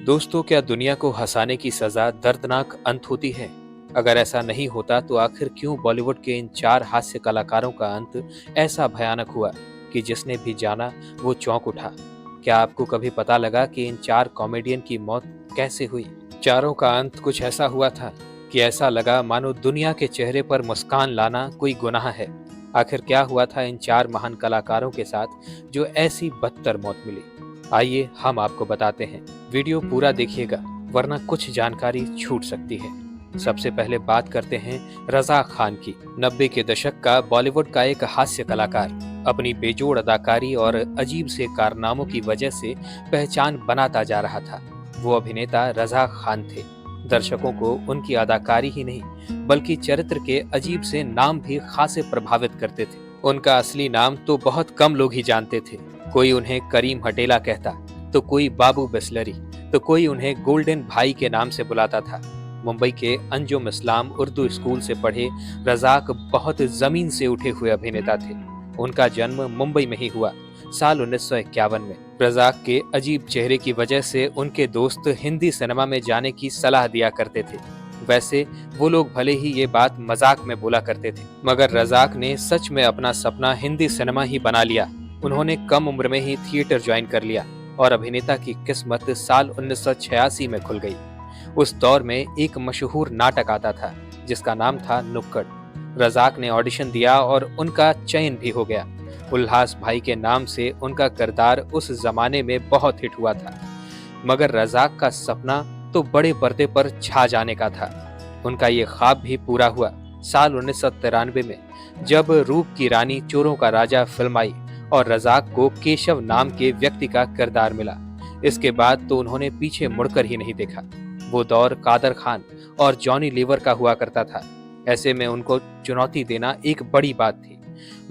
दोस्तों, क्या दुनिया को हंसाने की सजा दर्दनाक अंत होती है? अगर ऐसा नहीं होता तो आखिर क्यों बॉलीवुड के इन 4 हास्य कलाकारों का अंत ऐसा भयानक हुआ कि जिसने भी जाना वो चौंक उठा? क्या आपको कभी पता लगा कि इन 4 कॉमेडियन की मौत कैसे हुई? चारों का अंत कुछ ऐसा हुआ था कि ऐसा लगा मानो दुनिया के चेहरे पर मुस्कान लाना कोई गुनाह है। आखिर क्या हुआ था इन 4 महान कलाकारों के साथ जो ऐसी बदतर मौत मिली? आइए हम आपको बताते हैं। वीडियो पूरा देखिएगा वरना कुछ जानकारी छूट सकती है। सबसे पहले बात करते हैं रजा खान की। 90 के दशक का बॉलीवुड का एक हास्य कलाकार अपनी बेजोड़ अदाकारी और अजीब से कारनामों की वजह से पहचान बनाता जा रहा था। वो अभिनेता रजा खान थे। दर्शकों को उनकी अदाकारी ही नहीं बल्कि चरित्र के अजीब से नाम भी खासे प्रभावित करते थे। उनका असली नाम तो बहुत कम लोग ही जानते थे। कोई उन्हें करीम हटेला कहता, तो कोई बाबू बिस्लरी, तो कोई उन्हें गोल्डन भाई के नाम से बुलाता था। मुंबई के अंजुम इस्लाम उर्दू स्कूल से पढ़े रजाक बहुत जमीन से उठे हुए अभिनेता थे। उनका जन्म मुंबई में ही हुआ साल 1951 में। रजाक के अजीब चेहरे की वजह से उनके दोस्त हिंदी सिनेमा में जाने की सलाह दिया करते थे। वैसे वो लोग भले ही ये बात मजाक में बोला करते थे, मगर रजाक ने सच में अपना सपना हिंदी सिनेमा ही बना लिया। उन्होंने कम उम्र में ही थिएटर ज्वाइन कर लिया और अभिनेता की किस्मत साल 1986 में खुल गई। उस दौर में एक मशहूर नाटक आता था जिसका नाम था नुक्कड़। रजाक ने ऑडिशन दिया और उनका चयन भी हो गया। उल्लास भाई के नाम से उनका किरदार उस जमाने में बहुत हिट हुआ था। मगर रजाक का सपना तो बड़े पर्दे पर छा जाने का था। उनका ये ख्वाब भी पूरा हुआ साल 1993 में, जब रूप की रानी चोरों का राजा फिल्म आई और रजाक को केशव नाम के व्यक्ति का किरदार मिला। इसके बाद तो उन्होंने पीछे मुड़कर ही नहीं देखा। वो दौर कादर खान और जॉनी लीवर का हुआ करता था। ऐसे में उनको चुनौती देना एक बड़ी बात थी।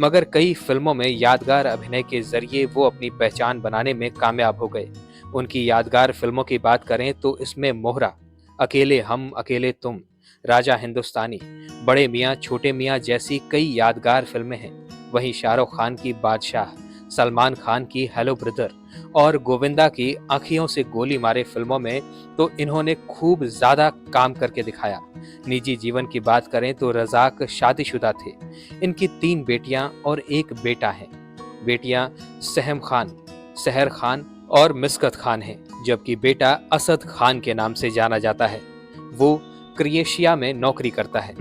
मगर कई फिल्मों में यादगार अभिनय के जरिए वो अपनी पहचान बनाने में कामयाब हो गए। उनकी यादगार फिल्मों की बात करें तो इसमें मोहरा, अकेले हम अकेले तुम, राजा हिंदुस्तानी, बड़े मियाँ छोटे मियाँ जैसी कई यादगार फिल्में हैं। वहीं शाहरुख खान की बादशाह, सलमान खान की हेलो ब्रदर और गोविंदा की आँखियों से गोली मारे फिल्मों में तो इन्होंने खूब ज्यादा काम करके दिखाया। निजी जीवन की बात करें तो रजाक शादीशुदा थे। इनकी 3 बेटियां और 1 बेटा है। बेटियां सहम खान, सहर खान और मिस्कत खान हैं, जबकि बेटा असद खान के नाम से जाना जाता है। वो क्रोएशिया में नौकरी करता है।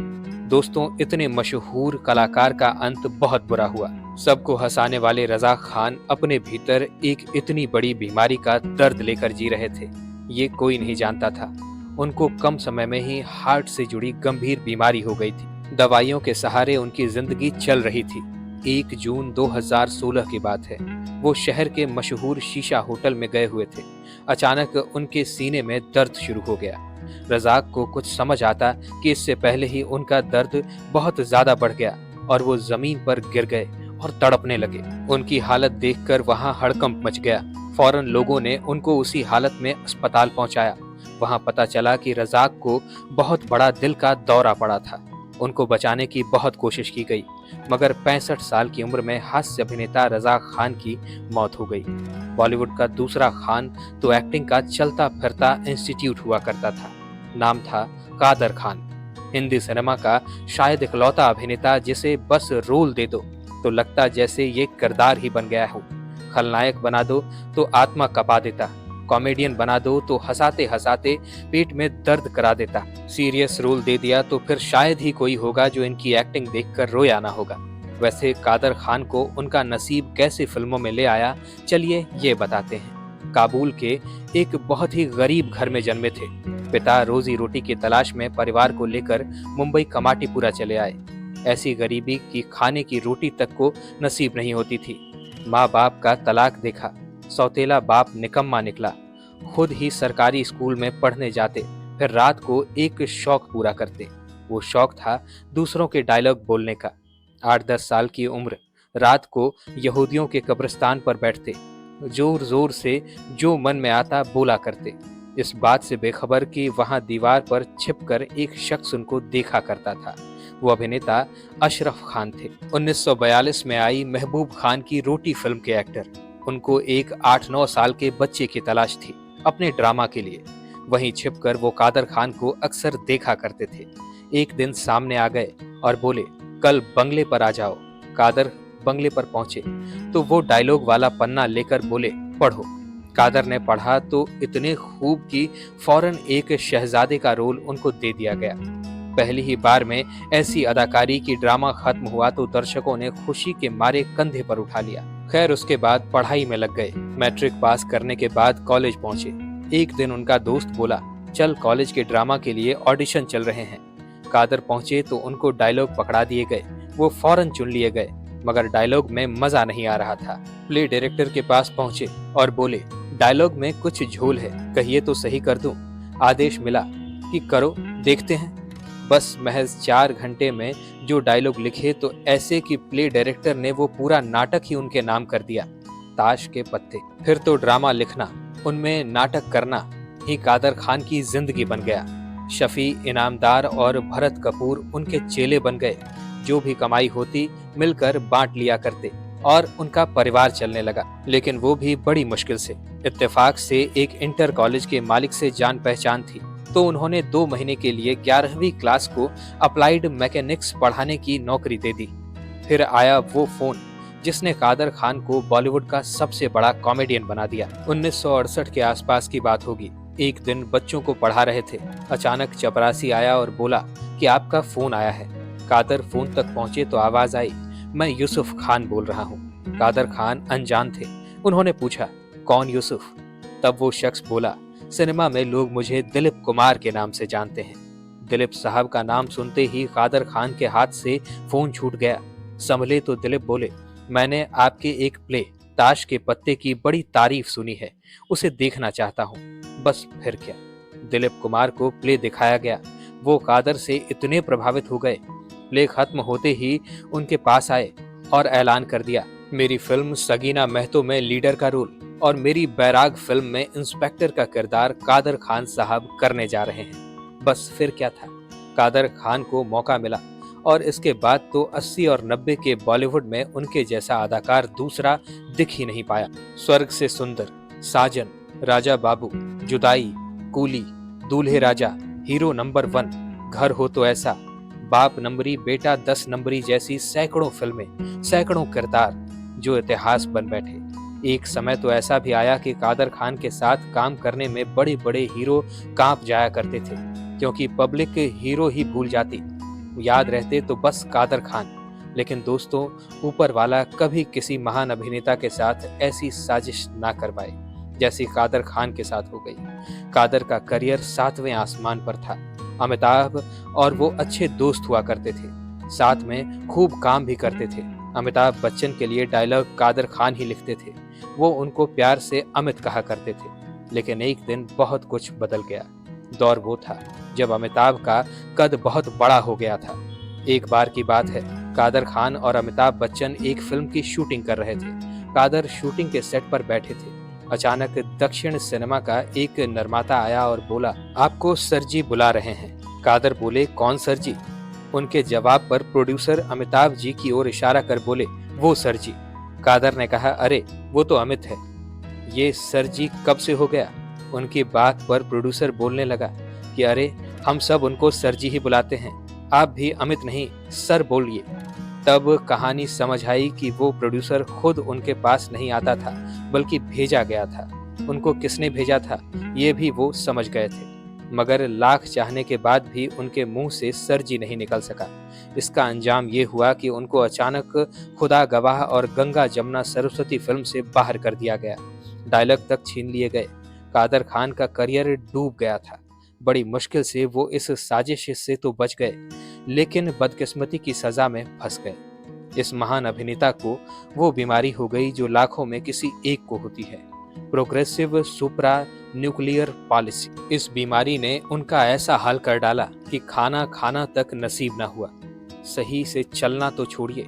दोस्तों, इतने मशहूर कलाकार का अंत बहुत बुरा हुआ। सबको हंसाने वाले रजा खान अपने भीतर एक इतनी बड़ी बीमारी का दर्द लेकर जी रहे थे, ये कोई नहीं जानता था। उनको कम समय में ही हार्ट से जुड़ी गंभीर बीमारी हो गई थी। दवाइयों के सहारे उनकी जिंदगी चल रही थी। 1 जून 2016 की बात है। वो शहर के मशहूर शीशा होटल में गए हुए थे। अचानक उनके सीने में दर्द शुरू हो गया। रजाक को कुछ समझ आता कि इससे पहले ही उनका दर्द बहुत ज्यादा बढ़ गया और वो जमीन पर गिर गए और तड़पने लगे। उनकी हालत देखकर वहां हड़कंप मच गया। फौरन लोगों ने उनको उसी हालत में अस्पताल पहुंचाया। वहां पता चला कि रजाक को बहुत बड़ा दिल का दौरा पड़ा था। उनको बचाने की बहुत कोशिश की गई, मगर 65 साल की उम्र में हास्य अभिनेता रजा खान की मौत हो गई। बॉलीवुड का दूसरा खान तो एक्टिंग का चलता फिरता इंस्टीट्यूट हुआ करता था। नाम था कादर खान। हिंदी सिनेमा का शायद इकलौता अभिनेता जिसे बस रोल दे दो तो लगता जैसे ये किरदार ही बन गया हो। खलनायक बना दो तो आत्मा कपा देता, कॉमेडियन बना दो तो हंसाते हंसाते पेट में दर्द करा देता, सीरियस रोल दे दिया तो फिर शायद ही कोई होगा जो इनकी एक्टिंग देखकर रोया ना होगा। वैसे कादर खान को उनका नसीब कैसे फिल्मों में ले आया, चलिए ये बताते हैं। काबुल के एक बहुत ही गरीब घर में जन्मे थे। पिता रोजी रोटी की तलाश में परिवार को लेकर मुंबई कमाटीपुरा चले आए। ऐसी गरीबी की खाने की रोटी तक को नसीब नहीं होती थी। माँ बाप का तलाक देखा। सौतेला बाप निकम्मा निकला। खुद ही सरकारी स्कूल में पढ़ने जाते, फिर रात को एक शौक पूरा करते। वो शौक था दूसरों के डायलॉग बोलने का। 8-10 साल की उम्र, रात को यहूदियों के कब्रिस्तान पर बैठते, जोर जोर से जो मन में आता बोला करते, इस बात से बेखबर कि वहां दीवार पर छिपकर एक शख्स उनको देखा करता था। वो अभिनेता अशरफ खान थे। 1942 में आई महबूब खान की रोटी फिल्म के एक्टर। उनको एक 8-9 साल के बच्चे की तलाश थी। अपने ड्रामा के लिए। वहीं छिपकर वो कादर खान को अक्सर देखा करते थे। एक दिन सामने आ गए और बोले, कल बंगले पर आ जाओ। कादर बंगले पर पहुंचे तो वो डायलॉग वाला पन्ना लेकर बोले, पढ़ो। कादर ने पढ़ा तो इतने खूब कि फौरन एक शहजादे का रोल उनको दे दिया गया। पहली ही बार में ऐसी अदाकारी की ड्रामा खत्म हुआ तो दर्शकों ने खुशी के मारे कंधे पर उठा लिया। खैर उसके बाद पढ़ाई में लग गए। मैट्रिक पास करने के बाद कॉलेज पहुंचे। एक दिन उनका दोस्त बोला, चल कॉलेज के ड्रामा के लिए ऑडिशन चल रहे हैं। कादर पहुंचे तो उनको डायलॉग पकड़ा दिए गए। वो फौरन चुन लिए गए, मगर डायलॉग में मजा नहीं आ रहा था। प्ले डायरेक्टर के पास पहुंचे और बोले, डायलॉग में कुछ झोल है, कहिए तो सही कर दूं। आदेश मिला कि करो, देखते हैं। बस महज 4 घंटे में जो डायलॉग लिखे तो ऐसे कि प्ले डायरेक्टर ने वो पूरा नाटक ही उनके नाम कर दिया, ताश के पत्ते। फिर तो ड्रामा लिखना, उनमें नाटक करना ही कादर खान की जिंदगी बन गया। शफी, इनामदार और भरत कपूर उनके चेले बन गए। जो भी कमाई होती मिलकर बांट लिया करते और उनका परिवार चलने लगा, लेकिन वो भी बड़ी मुश्किल से। इत्तेफाक से एक इंटर कॉलेज के मालिक से जान पहचान थी तो उन्होंने 2 महीने के लिए 11वीं क्लास को अप्लाइड मैकेनिक्स पढ़ाने की नौकरी दे दी। फिर आया वो फोन जिसने कादर खान को बॉलीवुड का सबसे बड़ा कॉमेडियन बना दिया। 1968 के आसपास की बात होगी। एक दिन बच्चों को पढ़ा रहे थे, अचानक चपरासी आया और बोला कि आपका फोन आया है। कादर फोन तक पहुंचे तो आवाज आई, मैं यूसुफ खान बोल रहा हूँ। कादर खान अनजान थे। उन्होंने पूछा, कौन यूसुफ? तब वो शख्स बोला, सिनेमा में लोग मुझे दिलीप कुमार के नाम से जानते हैं। दिलीप साहब का नाम सुनते ही कादर खान के हाथ से फोन छूट गया। संभले तो दिलीप बोले, मैंने आपके एक प्ले ताश के पत्ते की बड़ी तारीफ सुनी है, उसे देखना चाहता हूँ। बस फिर क्या, दिलीप कुमार को प्ले दिखाया गया। वो कादर से इतने प्रभावित हो गए, प्ले खत्म होते ही उनके पास आए और ऐलान कर दिया, मेरी फिल्म सगीना महतो में लीडर का रोल और मेरी बैराग फिल्म में इंस्पेक्टर का किरदार कादर खान साहब करने जा रहे हैं। बस फिर क्या था, कादर खान को मौका मिला और इसके बाद तो 80 और 90 के बॉलीवुड में उनके जैसा अदाकार दूसरा दिख ही नहीं पाया। स्वर्ग से सुंदर, साजन, राजा बाबू, जुदाई, कूली, दूल्हे राजा, हीरो नंबर 1, घर हो तो ऐसा, बाप नंबरी बेटा 10 नंबरी जैसी सैकड़ों फिल्में, सैकड़ों किरदार जो इतिहास बन बैठे। एक समय तो ऐसा भी आया कि कादर खान के साथ काम करने में बड़े बड़े हीरो कांप जाया करते थे, क्योंकि पब्लिक हीरो ही भूल जाती, याद रहते तो बस कादर खान। लेकिन दोस्तों, ऊपर वाला कभी किसी महान अभिनेता के साथ ऐसी साजिश ना करवाए जैसी कादर खान के साथ हो गई। कादर का करियर 7वें आसमान पर था। अमिताभ और वो अच्छे दोस्त हुआ करते थे, साथ में खूब काम भी करते थे। अमिताभ बच्चन के लिए डायलॉग कादर खान ही लिखते थे। वो उनको प्यार से अमित कहा करते थे। लेकिन एक दिन बहुत कुछ बदल गया। दौर वो था जब अमिताभ का कद बहुत बड़ा हो गया था। एक बार की बात है, कादर खान और अमिताभ बच्चन एक फिल्म की शूटिंग कर रहे थे। कादर शूटिंग के सेट पर बैठे थे। अचानक दक्षिण सिनेमा का एक निर्माता आया और बोला, आपको सर जी बुला रहे हैं। कादर बोले, कौन सर जी? उनके जवाब पर प्रोड्यूसर अमिताभ जी की ओर इशारा कर बोले, वो सर जी। कादर ने कहा, अरे वो तो अमित है, ये सर जी कब से हो गया? उनकी बात पर प्रोड्यूसर बोलने लगा कि अरे हम सब उनको सर जी ही बुलाते हैं, आप भी अमित नहीं सर बोलिए। तब कहानी समझ आई कि वो प्रोड्यूसर खुद उनके पास नहीं आता था, बल्कि भेजा गया था। उनको किसने भेजा था ये भी वो समझ गए थे, मगर लाख चाहने के बाद भी उनके मुंह से सर जी नहीं निकल सका। इसका अंजाम ये हुआ कि उनको अचानक खुदा गवाह और गंगा जमुना सरस्वती फिल्म से बाहर कर दिया गया। डायलॉग तक छीन लिए गए। कादर खान का करियर डूब गया था। बड़ी मुश्किल से वो इस साजिश से तो बच गए, लेकिन बदकिस्मती की सजा में फंस गए। इस महान अभिनेता को वो बीमारी हो गई जो लाखों में किसी एक को होती है, प्रोग्रेसिव सुप्रा न्यूक्लियर पॉलिसी। इस बीमारी ने उनका ऐसा हाल कर डाला कि खाना खाना तक नसीब न हुआ। सही से चलना तो छोड़िए,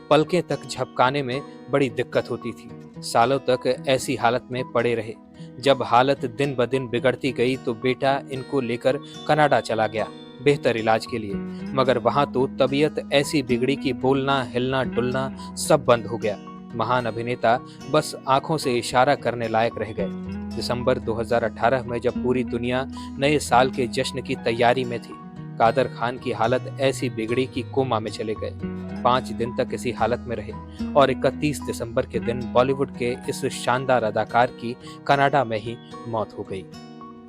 पलकें तक झपकाने में बड़ी दिक्कत होती थी। सालों तक ऐसी हालत में पड़े रहे। जब हालत दिन ब दिन बिगड़ती गई तो बेटा इनको लेकर कनाडा चला गया बेहतर इलाज के लिए, मगर वहां तो तबीयत ऐसी बिगड़ी कि बोलना हिलना डुलना सब बंद हो गया। महान अभिनेता बस आंखों से इशारा करने लायक रह गए। दिसंबर 2018 में जब पूरी दुनिया नए साल के जश्न की तैयारी में थी, कादर खान की हालत ऐसी बिगड़ी कि कोमा में चले गए। 5 दिन तक इसी हालत में रहे और 31 दिसंबर के दिन बॉलीवुड के इस शानदार अदाकार की कनाडा में ही मौत हो गई।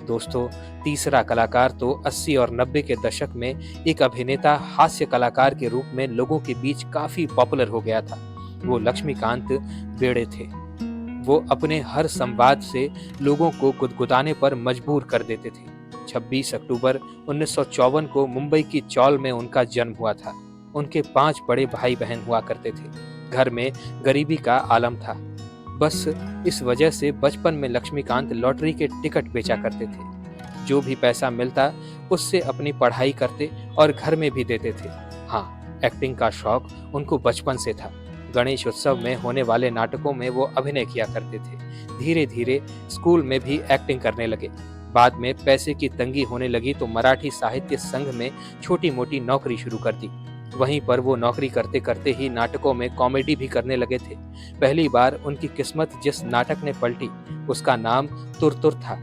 दोस्तों, तीसरा कलाकार तो 80 और 90 के दशक में एक अभिनेता हास्य कलाकार के रूप में लोगों के बीच काफी पॉपुलर हो गया था। वो लक्ष्मीकांत बेड़े थे। वो अपने हर संवाद से लोगों को गुदगुदाने पर मजबूर कर देते थे। 26 अक्टूबर 1954 को मुंबई की चौल में उनका जन्म हुआ था। उनके 5 बड़े भाई बहन हुआ करते थे। घर में गरीबी का आलम था। बस इस वजह से बचपन में लक्ष्मीकांत लॉटरी के टिकट बेचा करते थे। जो भी पैसा मिलता उससे अपनी पढ़ाई करते और घर में भी देते थे। हाँ, एक्टिंग का शौक उनको बचपन से था। गणेश उत्सव में होने वाले नाटकों में वो अभिनय किया करते थे। धीरे धीरे स्कूल में भी एक्टिंग करने लगे। बाद में पैसे की तंगी होने लगी तो मराठी साहित्य संघ में छोटी मोटी नौकरी शुरू कर दी। वहीं पर वो नौकरी करते करते ही नाटकों में कॉमेडी भी करने लगे थे। पहली बार उनकी किस्मत जिस नाटक ने पलटी उसका नाम तुरतुर था।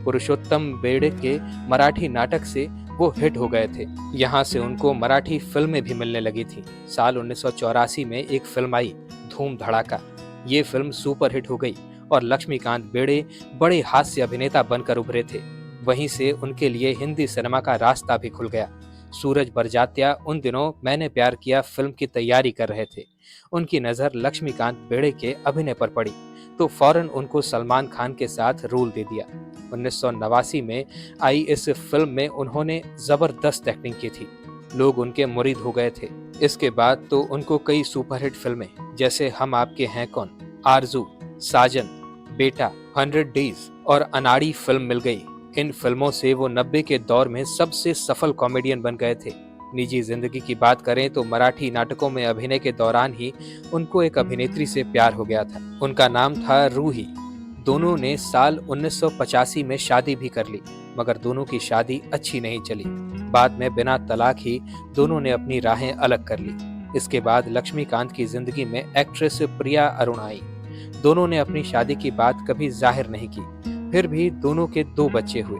पुरुषोत्तम बेड़े के मराठी नाटक से वो हिट हो गए थे। यहाँ से उनको मराठी फिल्में भी मिलने लगी थी। साल 1984 में एक फिल्म आई, धूम धड़ाका। ये फिल्म सुपर हिट हो गई और लक्ष्मीकांत बेड़े बड़े हास्य अभिनेता बनकर उभरे थे। वहीं से उनके लिए हिंदी सिनेमा का रास्ता भी खुल गया। सूरज बरजात्या उन दिनों मैंने प्यार किया फिल्म की तैयारी कर रहे थे। उनकी नज़र लक्ष्मीकांत बेड़े के अभिनय पर पड़ी तो फौरन उनको सलमान खान के साथ रोल दे दिया। 1989 में आई इस फिल्म में उन्होंने जबरदस्त एक्टिंग की थी। लोग उनके मुरीद हो गए थे। इसके बाद तो उनको कई सुपरहिट फिल्में जैसे हम आपके हैं कौन, आरजू, साजन, बेटा, 100 डेज और अनाड़ी फिल्म मिल गई। इन फिल्मों से वो 90 के दौर में सबसे सफल कॉमेडियन बन गए थे। निजी जिंदगी की बात करें तो मराठी नाटकों में अभिनय के दौरान ही उनको एक अभिनेत्री से प्यार हो गया था। उनका नाम था रूही। दोनों ने साल 1985 में शादी भी कर ली, मगर दोनों की शादी अच्छी नहीं चली। बाद में बिना तलाक ही दोनों ने अपनी राहें अलग कर ली। इसके बाद लक्ष्मीकांत की जिंदगी में एक्ट्रेस प्रिया अरुण आई। दोनों ने अपनी शादी की बात कभी जाहिर नहीं की। फिर भी दोनों के 2 बच्चे हुए,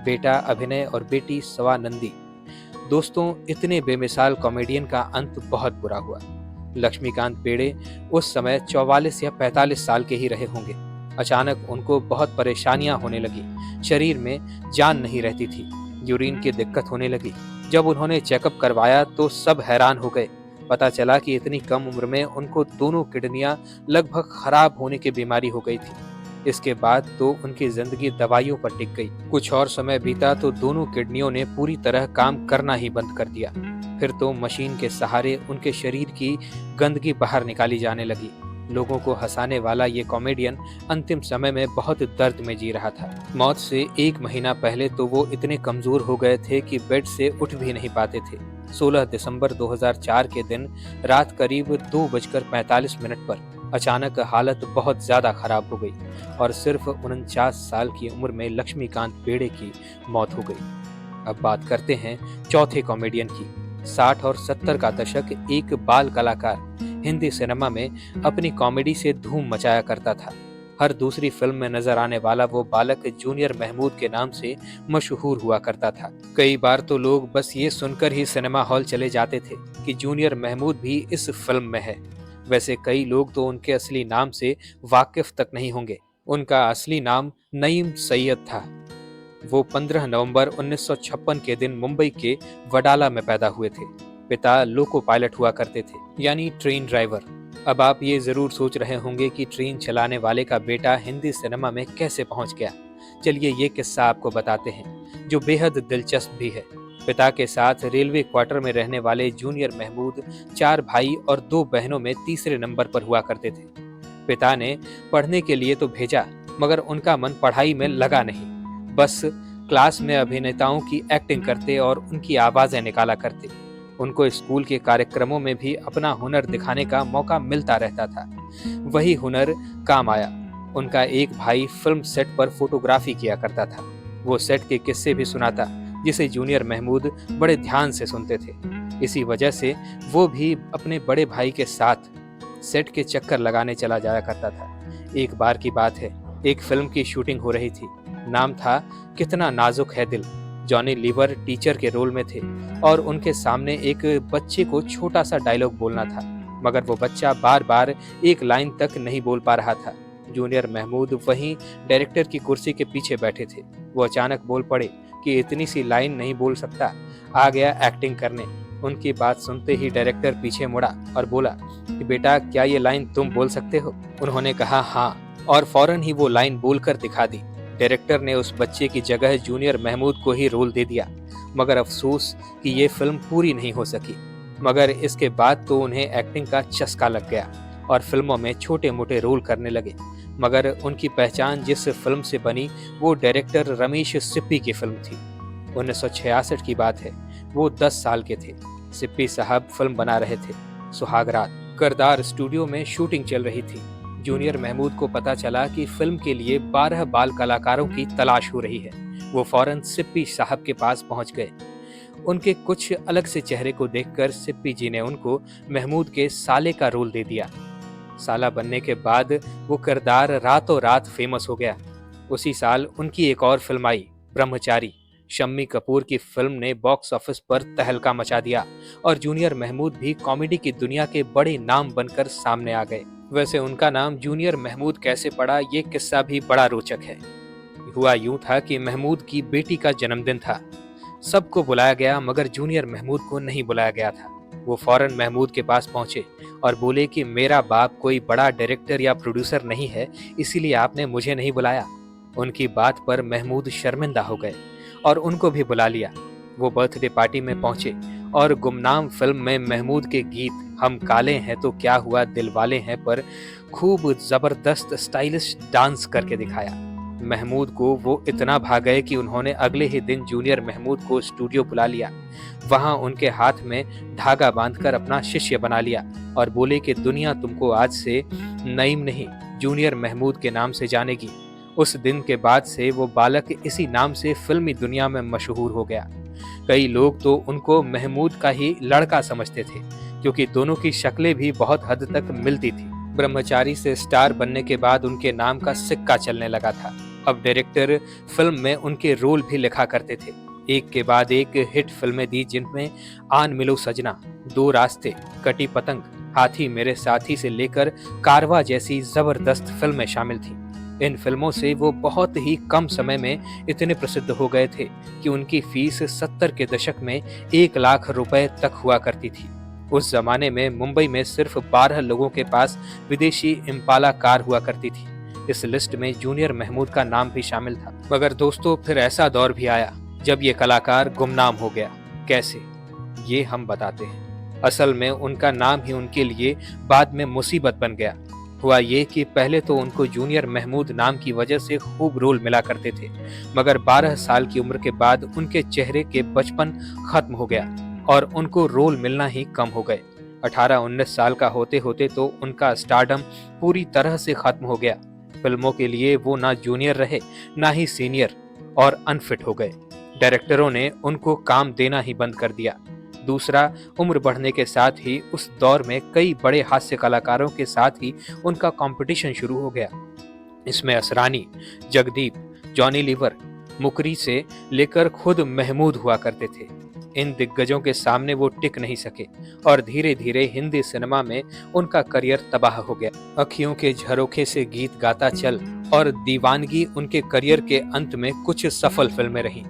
बेटा अभिनय और बेटी स्वानंदी। दोस्तों, इतने बेमिसाल कॉमेडियन का अंत बहुत बुरा हुआ। लक्ष्मीकांत बेड़े उस समय 44 या 45 साल के ही रहे होंगे। अचानक उनको बहुत परेशानियां होने लगी। शरीर में जान नहीं रहती थी। यूरिन की दिक्कत होने लगी। जब उन्होंने चेकअप करवाया तो सब हैरान हो गए। पता चला कि इतनी कम उम्र में उनको दोनों किडनियां लगभग खराब होने की बीमारी हो गई थी। इसके बाद तो उनकी जिंदगी दवाइयों पर टिक गई। कुछ और समय बीता तो दोनों किडनियों ने पूरी तरह काम करना ही बंद कर दिया। फिर तो मशीन के सहारे उनके शरीर की गंदगी बाहर निकाली जाने लगी। लोगों को हंसाने वाला ये कॉमेडियन अंतिम समय में बहुत दर्द में जी रहा था। मौत से 1 महीना पहले तो वो इतने कमजोर हो गए थे कि बेड से उठ भी नहीं पाते थे। 16 दिसंबर 2004 के दिन रात करीब 2:45 पर अचानक हालत बहुत ज्यादा खराब हो गई और सिर्फ 49 साल की उम्र में लक्ष्मीकांत बेड़े की मौत हो गई। अब बात करते हैं चौथे कॉमेडियन की। 60 और 70 का दशक एक बाल कलाकार हिंदी सिनेमा में अपनी कॉमेडी से धूम मचाया करता था। हर दूसरी फिल्म में नजर आने वाला वो बालक जूनियर महमूद के नाम से मशहूर हुआ करता था। कई बार तो लोग बस ये सुनकर ही सिनेमा हॉल चले जाते थे कि जूनियर महमूद भी इस फिल्म में है। वैसे कई लोग तो उनके असली नाम से वाकिफ तक नहीं होंगे। उनका असली नाम नईम सैयद था। वो 15 नवंबर 1956 के दिन मुंबई के वडाला में पैदा हुए थे। पिता लोको पायलट हुआ करते थे, यानी ट्रेन ड्राइवर। अब आप ये जरूर सोच रहे होंगे कि ट्रेन चलाने वाले का बेटा हिंदी सिनेमा में कैसे पहुंच गया। चलिए ये किस्सा आपको बताते हैं, जो बेहद दिलचस्प भी है। पिता के साथ रेलवे क्वार्टर में रहने वाले जूनियर महमूद 4 भाई और 2 बहनों में तीसरे नंबर पर हुआ करते थे। पिता ने पढ़ने के लिए तो भेजा, मगर उनका मन पढ़ाई में लगा नहीं। बस क्लास में अभिनेताओं की एक्टिंग करते और उनकी आवाजें निकाला करते। उनको स्कूल के कार्यक्रमों में भी अपना हुनर दिखाने का मौका मिलता रहता था। वही हुनर काम आया। उनका एक भाई फिल्म सेट पर फोटोग्राफी किया करता था। वो सेट के किस्से भी सुनाता, जिसे जूनियर महमूद बड़े ध्यान से सुनते थे। इसी वजह से वो भी अपने बड़े भाई के साथ सेट के चक्कर लगाने चला जाया करता था। एक बार की बात है, एक फिल्म की शूटिंग हो रही थी। नाम था कितना नाजुक है दिल। जॉनी लीवर टीचर के रोल में थे और उनके सामने एक बच्चे को छोटा सा डायलॉग बोलना था, मगर वो बच्चा बार बार एक लाइन तक नहीं बोल पा रहा था। जूनियर महमूद वहीं डायरेक्टर की कुर्सी के पीछे बैठे थे। वो अचानक बोल पड़े कि इतनी सी लाइन नहीं बोल सकता, आ गया एक्टिंग करने। उनकी बात सुनते ही डायरेक्टर पीछे मुड़ा और बोला कि बेटा, क्या ये लाइन तुम बोल सकते हो? उन्होंने कहा हाँ, और फौरन ही वो लाइन बोलकर दिखा दी। डायरेक्टर ने उस बच्चे की जगह जूनियर महमूद को ही रोल दे दिया, मगर अफसोस कि ये फिल्म पूरी नहीं हो सकी। मगर इसके बाद तो उन्हें एक्टिंग का चस्का लग गया और फिल्मों में छोटे मोटे रोल करने लगे। मगर उनकी पहचान जिस फिल्म से बनी वो डायरेक्टर रमेश सिप्पी की फिल्म थी। 1966 की बात है। वो 10 साल के थे। सिप्पी साहब फिल्म बना रहे थे सुहागरात। करदार स्टूडियो में शूटिंग चल रही थी। जूनियर महमूद को पता चला कि फिल्म के लिए 12 बाल कलाकारों की तलाश हो रही है। वो फौरन सिप्पी साहब के पास पहुंच गए। उनके कुछ अलग से चेहरे को देखकर सिप्पी जी ने उनको महमूद के साले का रोल दे दिया। साला बनने के बाद वो किरदार रातों रात फेमस हो गया। उसी साल उनकी एक और फिल्म आई, ब्रह्मचारी। शम्मी कपूर की फिल्म ने बॉक्स ऑफिस पर तहलका मचा दिया और जूनियर महमूद भी कॉमेडी की दुनिया के बड़े नाम बनकर सामने आ गए। वैसे उनका नाम जूनियर महमूद कैसे पड़ा, ये किस्सा भी बड़ा रोचक है। हुआ यूं था कि महमूद की बेटी का जन्मदिन था। सबको बुलाया गया मगर जूनियर महमूद को नहीं बुलाया गया था। वो फौरन महमूद के पास पहुंचे और बोले कि मेरा बाप कोई बड़ा डायरेक्टर या प्रोड्यूसर नहीं है, इसीलिए आपने मुझे नहीं बुलाया। उनकी बात पर महमूद शर्मिंदा हो गए और उनको भी बुला लिया। वो बर्थडे पार्टी में पहुंचे और गुमनाम फिल्म में महमूद के गीत हम काले हैं तो क्या हुआ दिलवाले हैं पर खूब जबरदस्त स्टाइलिश डांस करके दिखाया। महमूद को वो इतना भा गए कि उन्होंने अगले ही दिन जूनियर महमूद को स्टूडियो बुला लिया। वहां उनके हाथ में धागा बांधकर अपना शिष्य बना लिया और बोले कि दुनिया तुमको आज से नईम नहीं, जूनियर महमूद के नाम से जानेगी। उस दिन के बाद से वो बालक इसी नाम से फिल्मी दुनिया में मशहूर हो गया। कई लोग तो उनको महमूद का ही लड़का समझते थे, क्योंकि दोनों की शक्लें भी बहुत हद तक मिलती थी। ब्रह्मचारी से स्टार बनने के बाद उनके नाम का सिक्का चलने लगा था। अब डायरेक्टर फिल्म में उनके रोल भी लिखा करते थे। एक के बाद एक हिट फिल्में दी, जिनमें आन मिलो सजना, दो रास्ते, कटी पतंग, हाथी मेरे साथी से लेकर कारवा जैसी जबरदस्त फिल्में शामिल थीं। इन फिल्मों से वो बहुत ही कम समय में इतने प्रसिद्ध हो गए थे कि उनकी फीस 70 के दशक में 1 लाख रुपए तक हुआ करती थी। उस जमाने में मुंबई में सिर्फ 12 लोगों के पास विदेशी इम्पाला कार हुआ करती थी। इस लिस्ट में जूनियर महमूद का नाम भी शामिल था। मगर दोस्तों, फिर ऐसा दौर भी आया जब ये कलाकार गुमनाम हो गया। कैसे, ये हम बताते हैं। असल में उनका नाम ही उनके लिए बाद में मुसीबत बन गया। हुआ ये कि पहले तो उनको जूनियर महमूद नाम की वजह से खूब रोल मिला करते थे, मगर 12 साल की उम्र के बाद उनके चेहरे के बचपन खत्म हो गया और उनको रोल मिलना ही कम हो गए। 18-19 साल का होते होते तो उनका स्टारडम पूरी तरह से खत्म हो गया। फिल्मों के लिए वो ना जूनियर रहे ना ही सीनियर और अनफिट हो गए। डायरेक्टरों ने उनको काम देना ही बंद कर दिया। दूसरा, उम्र बढ़ने के साथ ही उस दौर में कई बड़े हास्य कलाकारों के साथ ही उनका कंपटीशन शुरू हो गया। इसमें असरानी, जगदीप, जॉनी लीवर, मुकरी से लेकर खुद महमूद हुआ करते थे। इन दिग्गजों के सामने वो टिक नहीं सके और धीरे धीरे हिंदी सिनेमा में उनका करियर तबाह हो गया। अखियों के झरोखे से गीत गाता चल और दीवानगी उनके करियर के अंत में कुछ सफल फिल्में रहीं।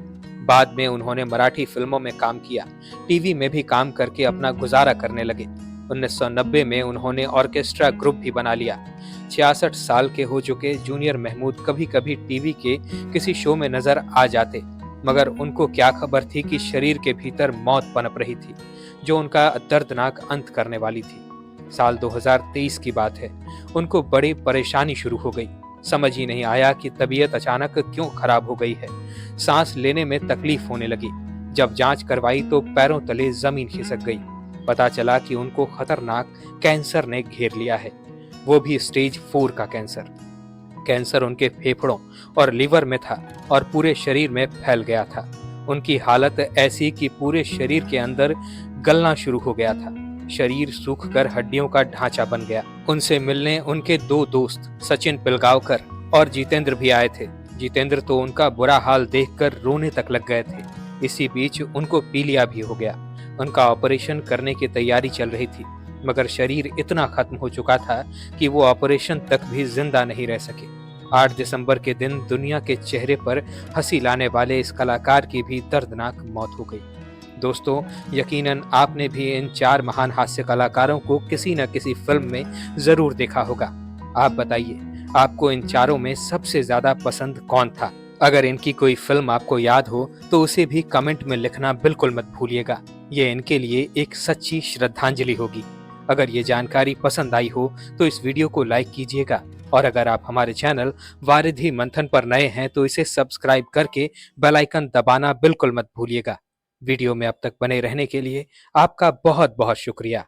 बाद में उन्होंने मराठी फिल्मों में काम किया, टीवी में भी काम करके अपना गुजारा करने लगे। 1990 में उन्होंने ऑर्केस्ट्रा ग्रुप भी बना लिया। 66 साल के हो चुके जूनियर महमूद कभी कभी टीवी के किसी शो में नजर आ जाते, मगर उनको क्या खबर थी कि शरीर के भीतर मौत पनप रही थी, जो उनका दर्दनाक अंत करने वाली थी। साल 2023 की बात है। उनको बड़ी परेशानी शुरू हो गई। समझ ही नहीं आया कि तबीयत अचानक क्यों खराब हो गई है। सांस लेने में तकलीफ होने लगी। जब जांच करवाई तो पैरों तले जमीन खिसक गई। पता चला कि उनको खतरनाक कैंसर ने घेर लिया है, वो भी स्टेज 4 का कैंसर। कैंसर उनके फेफड़ों और लीवर में था और पूरे शरीर में फैल गया था। उनकी हालत ऐसी कि पूरे शरीर के अंदर गलना शुरू हो गया था। शरीर सूखकर हड्डियों का ढांचा बन गया। उनसे मिलने उनके 2 दोस्त सचिन पिलगांवकर और जितेंद्र भी आए थे। जितेंद्र तो उनका बुरा हाल देखकर रोने तक लग गए थे। इसी बीच उनको पीलिया भी हो गया। उनका ऑपरेशन करने की तैयारी चल रही थी, मगर शरीर इतना खत्म हो चुका था कि वो ऑपरेशन तक भी जिंदा नहीं रह सके। 8 दिसंबर के दिन दुनिया के चेहरे पर हंसी लाने वाले इस कलाकार की भी दर्दनाक मौत हो गई। दोस्तों, यकीनन आपने भी इन 4 महान हास्य कलाकारों को किसी न किसी फिल्म में जरूर देखा होगा। आप बताइए, आपको इन चारों में सबसे ज्यादा पसंद कौन था? अगर इनकी कोई फिल्म आपको याद हो तो उसे भी कमेंट में लिखना बिल्कुल मत भूलिएगा। ये इनके लिए एक सच्ची श्रद्धांजलि होगी। अगर ये जानकारी पसंद आई हो तो इस वीडियो को लाइक कीजिएगा, और अगर आप हमारे चैनल वारिधि मंथन पर नए हैं तो इसे सब्सक्राइब करके बेल आइकन दबाना बिल्कुल मत भूलिएगा। वीडियो में अब तक बने रहने के लिए आपका बहुत बहुत शुक्रिया।